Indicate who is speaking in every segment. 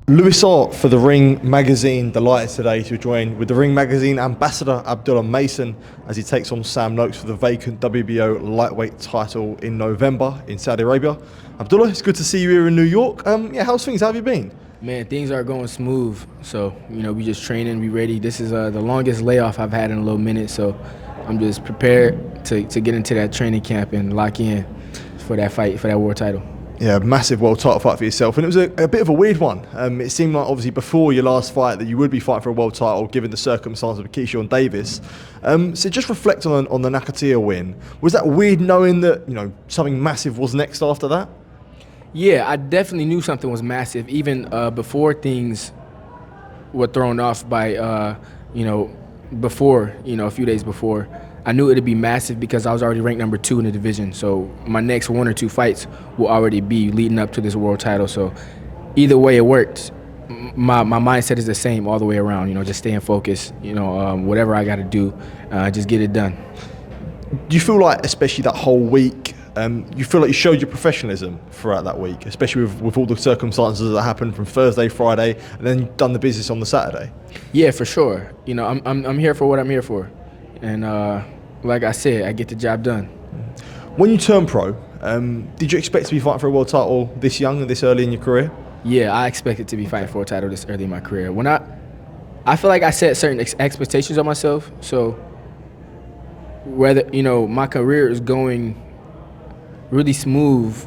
Speaker 1: Lewis Hart for The Ring Magazine, delighted today to join with The Ring Magazine ambassador Abdullah Mason as he takes on Sam Noakes for the vacant WBO lightweight title in November in Saudi Arabia. Abdullah, it's good to see you here in New York. How's things? How have you been?
Speaker 2: Man, things are going smooth. So, we just training, we ready. This is the longest layoff I've had in a little minute, so I'm just prepared to get into that training camp and lock in for that fight, for that world title.
Speaker 1: Yeah, massive world title fight for yourself, and it was a bit of a weird one. It seemed like obviously before your last fight that you would be fighting for a world title given the circumstances of Keyshawn Davis. So just reflect on the Nakatia win. Was that weird knowing that something massive was next after that?
Speaker 2: Yeah, I definitely knew something was massive even before things were thrown off by before a few days before. I knew it'd be massive because I was already ranked number 2 in the division. So my next 1 or 2 fights will already be leading up to this world title. So either way it worked, my mindset is the same all the way around. Just staying focused. Whatever I got to do, just get it done.
Speaker 1: Do you feel like, especially that whole week, you feel like you showed your professionalism throughout that week, especially with all the circumstances that happened from Thursday, Friday, and then done the business on the Saturday?
Speaker 2: Yeah, for sure. I'm here for what I'm here for, and like I said, I get the job done.
Speaker 1: When you turned pro, did you expect to be fighting for a world title this young and this early in your career?
Speaker 2: Yeah, I expected to be fighting for a title this early in my career. When I feel like I set certain expectations on myself. So whether my career is going really smooth,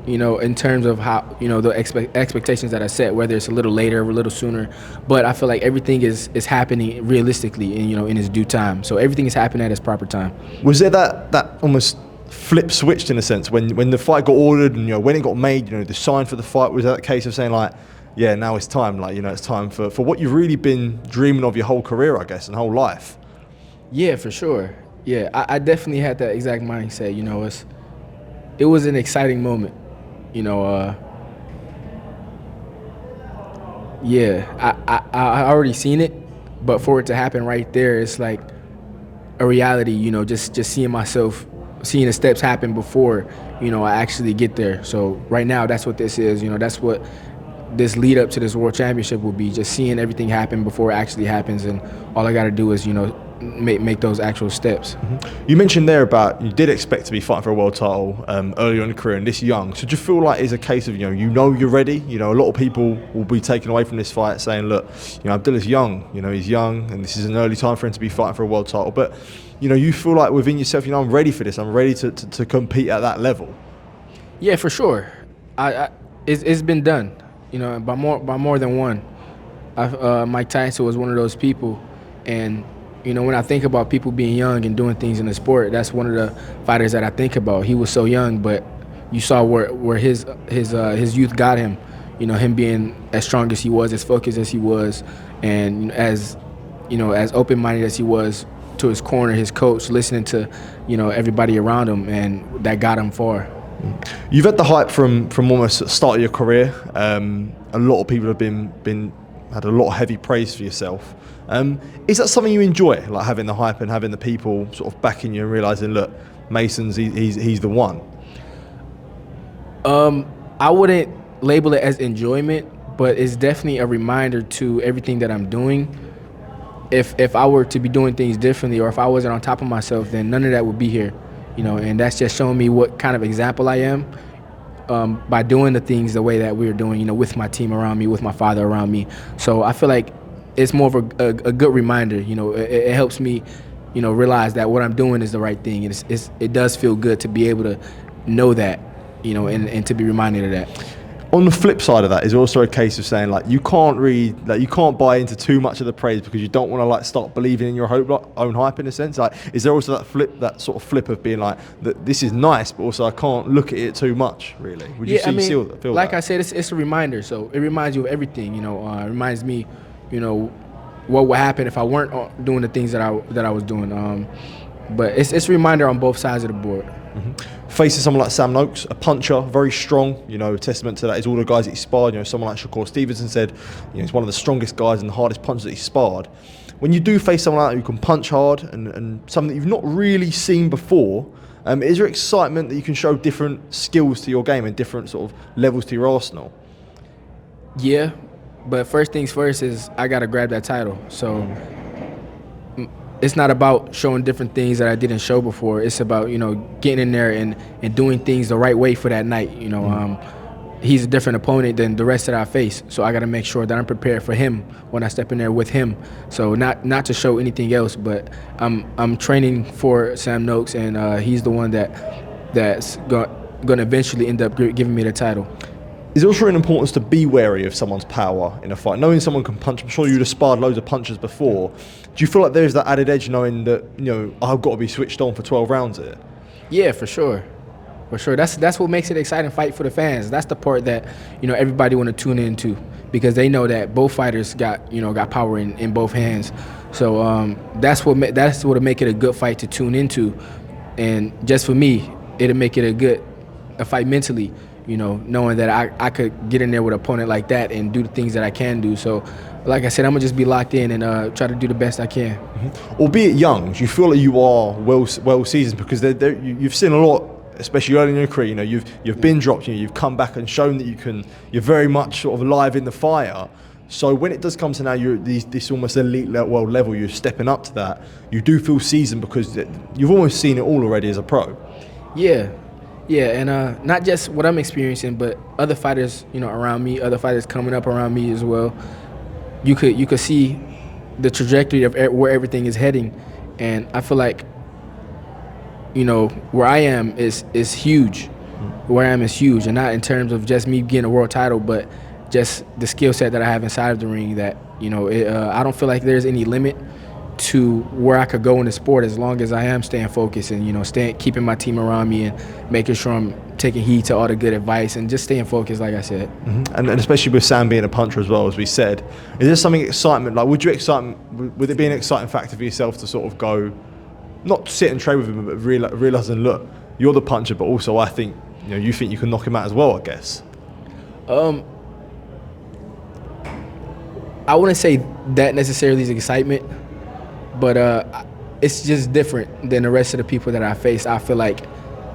Speaker 2: in terms of how the expectations that I set, whether it's a little later or a little sooner, but I feel like everything is happening realistically and in its due time. So everything is happening at its proper time.
Speaker 1: Was there that almost flip switched in a sense when the fight got ordered and when it got made, the sign for the fight, was that a case of saying like, yeah, now it's time, it's time for what you've really been dreaming of your whole career, I guess, and whole life? Yeah,
Speaker 2: for sure. Yeah, I definitely had that exact mindset. It was an exciting moment. I already seen it, but for it to happen right there, it's like a reality, just seeing myself, seeing the steps happen before, I actually get there. So right now, that's what this is, that's what this lead up to this world championship will be, just seeing everything happen before it actually happens, and all I got to do is, make those actual steps.
Speaker 1: Mm-hmm. You mentioned there about you did expect to be fighting for a world title earlier in the career and this young. So do you feel like it's a case of you're ready? A lot of people will be taken away from this fight saying, look, Abdullah's young. He's young, and this is an early time for him to be fighting for a world title. But you feel like within yourself, I'm ready for this. I'm ready to compete at that level.
Speaker 2: Yeah, for sure. It's been done. By more than one. Mike Tyson was one of those people, and when I think about people being young and doing things in the sport, that's one of the fighters that I think about. He was so young, but you saw where his youth got him. Him being as strong as he was, as focused as he was, and as open-minded as he was to his corner, his coach, listening to everybody around him, and that got him far.
Speaker 1: You've had the hype from almost the start of your career. A lot of people have had a lot of heavy praise for yourself. Is that something you enjoy, like having the hype and having the people sort of backing you and realising, look, Mason's he's the one?
Speaker 2: I wouldn't label it as enjoyment, but it's definitely a reminder to everything that I'm doing. If I were to be doing things differently, or if I wasn't on top of myself, then none of that would be here. And that's just showing me what kind of example I am by doing the things the way that we're doing, with my team around me, with my father around me. So I feel like it's more of a good reminder. It helps me, realize that what I'm doing is the right thing. And it does feel good to be able to know that, and to be reminded of that.
Speaker 1: On the flip side of that is also a case of saying you can't buy into too much of the praise because you don't want to start believing in your own hype in a sense. Is there also that sort of flip of being that this is nice, but also I can't look at it too much, really? Would you feel
Speaker 2: like
Speaker 1: that?
Speaker 2: I said, it's a reminder. So it reminds you of everything. It reminds me, what would happen if I weren't doing the things that I was doing. But it's a reminder on both sides of the board.
Speaker 1: Mm-hmm. Facing someone like Sam Noakes, a puncher, very strong, a testament to that is all the guys that he sparred. Someone like Shakur Stevenson said, he's one of the strongest guys and the hardest punchers that he sparred. When you do face someone like that who can punch hard and something that you've not really seen before, is there excitement that you can show different skills to your game and different sort of levels to your arsenal?
Speaker 2: Yeah, But first things first is I got to grab that title. So it's not about showing different things that I didn't show before. It's about, getting in there and doing things the right way for that night. He's a different opponent than the rest that I face. So I got to make sure that I'm prepared for him when I step in there with him. So not to show anything else, but I'm training for Sam Noakes, and he's the one that's going to eventually end up giving me the title.
Speaker 1: Is there also an importance to be wary of someone's power in a fight? Knowing someone can punch, I'm sure you'd have sparred loads of punches before. Do you feel like there's that added edge knowing that, I've got to be switched on for 12 rounds here?
Speaker 2: Yeah, for sure. For sure. That's what makes it an exciting fight for the fans. That's the part that, everybody want to tune into, because they know that both fighters got power in both hands. So that's what'll make it a good fight to tune into. And just for me, it'll make it a fight mentally, knowing that I could get in there with an opponent like that and do the things that I can do. So, like I said, I'm going to just be locked in and try to do the best I can.
Speaker 1: Mm-hmm. Albeit young, do you feel like you are well seasoned? Because you've seen a lot, especially early in your career. You've been dropped, you've come back and shown that you're very much sort of alive in the fire. So when it does come to now, you're this almost elite world level, you're stepping up to that, you do feel seasoned because you've almost seen it all already as a pro.
Speaker 2: Yeah, and not just what I'm experiencing, but other fighters, around me, other fighters coming up around me as well. You could see the trajectory of where everything is heading, and I feel like, where I am is huge. Where I am is huge, and not in terms of just me getting a world title, but just the skill set that I have inside of the ring. That I don't feel like there's any limit to where I could go in the sport as long as I am staying focused and keeping my team around me and making sure I'm taking heed to all the good advice and just staying focused, like I said.
Speaker 1: Mm-hmm. And especially with Sam being a puncher as well, as we said, is there something excitement? Like, would it be an exciting factor for yourself to sort of go, not sit and trade with him, but realizing, look, you're the puncher, but also I think you think you can knock him out as well, I guess.
Speaker 2: I wouldn't say that necessarily is excitement, but it's just different than the rest of the people that I face. I feel like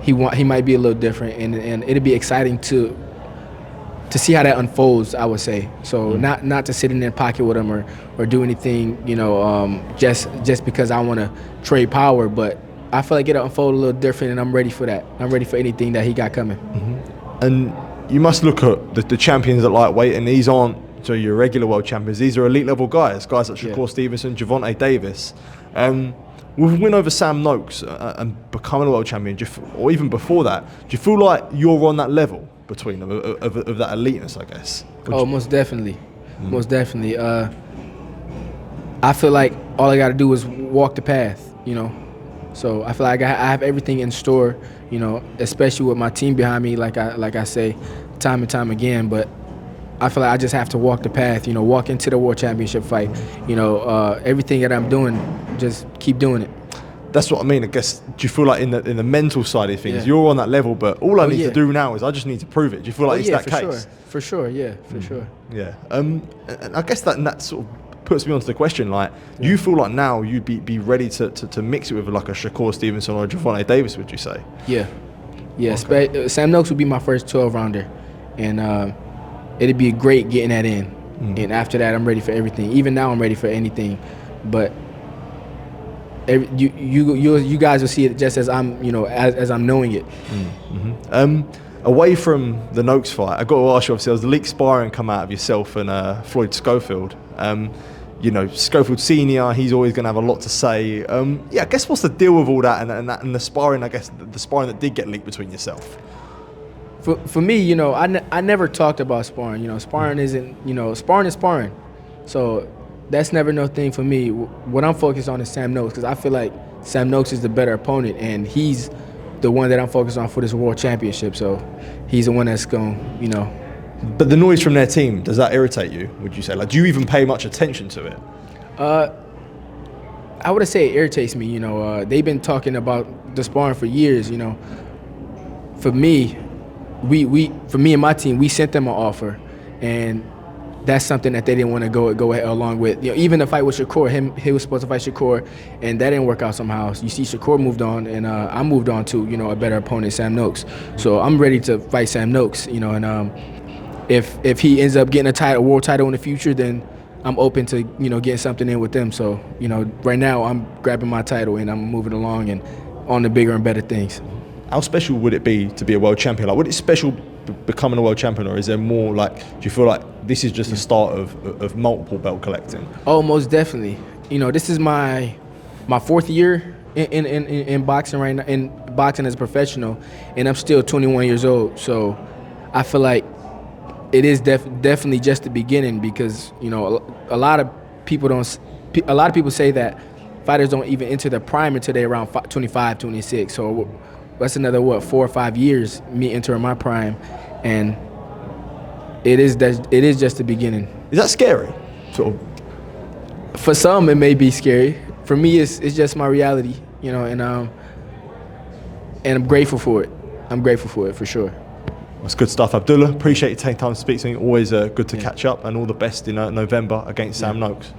Speaker 2: he might be a little different, and it'd be exciting to see how that unfolds, I would say. So not to sit in their pocket with him or do anything, just because I want to trade power, but I feel like it'll unfold a little different, and I'm ready for that. I'm ready for anything that he got coming.
Speaker 1: Mm-hmm. And you must look at the champions at lightweight, and these aren't your regular world champions. These are elite level guys like Shakur Stevenson, Gervonta Davis. With a win over Sam Noakes and becoming a world champion, or even before that, do you feel like you're on that level between them of that eliteness, I guess?
Speaker 2: Most definitely. Most definitely. I feel like all I got to do is walk the path, So I feel like I have everything in store, especially with my team behind me, like I say time and time again. But I feel like I just have to walk the path, walk into the World Championship fight. Everything that I'm doing, just keep doing it.
Speaker 1: That's what I mean. I guess, do you feel like in the mental side of things, you're on that level, but all I need to do now is I just need to prove it? Do you feel like it's that case?
Speaker 2: For sure, yeah, for sure.
Speaker 1: Yeah. And I guess that sort of puts me onto the question, like, do you feel like now you'd be ready to mix it with like a Shakur Stevenson or a Gervonta Davis, would you say?
Speaker 2: Yeah. Okay. Sam Noakes would be my first 12-rounder, and it'd be great getting that in. And after that, I'm ready for everything. Even now, I'm ready for anything. But you guys will see it just as I'm, as I'm knowing it.
Speaker 1: Away from the Noakes fight, I got to ask you, obviously, there was the leaked sparring come out of yourself and Floyd Schofield. Schofield Senior, he's always going to have a lot to say. I guess what's the deal with all that and the sparring? I guess the sparring that did get leaked between yourself.
Speaker 2: For me, I never talked about sparring. Sparring isn't, sparring is sparring. So that's never no thing for me. What I'm focused on is Sam Noakes, because I feel like Sam Noakes is the better opponent, and he's the one that I'm focused on for this world championship. So he's the one that's going,
Speaker 1: But the noise from their team, does that irritate you, would you say? Like, do you even pay much attention to it?
Speaker 2: I would say it irritates me. They've been talking about the sparring for years. For me, for me and my team, we sent them an offer, and that's something that they didn't want to go along with. Even the fight with Shakur, he was supposed to fight Shakur, and that didn't work out somehow. You see, Shakur moved on, and I moved on to a better opponent, Sam Noakes. So I'm ready to fight Sam Noakes. And if he ends up getting a world title in the future, then I'm open to, you know, getting something in with them. So, you know, right now I'm grabbing my title and I'm moving along and on the bigger and better things.
Speaker 1: How special would it be to be a world champion? Like, would it special becoming a world champion, or is there more, like, do you feel like this is just the start of multiple belt collecting?
Speaker 2: Oh, most definitely. You know, this is my fourth year in boxing right now, in boxing as a professional, and I'm still 21 years old. So I feel like it is definitely just the beginning, because, you know, a lot of people say that fighters don't even enter their prime until they're around 25, 26. So that's another 4 or 5 years me entering my prime, and it is just the beginning.
Speaker 1: Is that scary? Sort of.
Speaker 2: For some, it may be scary. For me, it's just my reality, you know, and I'm grateful for it. I'm grateful for it, for sure.
Speaker 1: That's good stuff, Abdullah. Appreciate you taking time to speak to me. Always good to catch up, and all the best in November against Sam Noakes.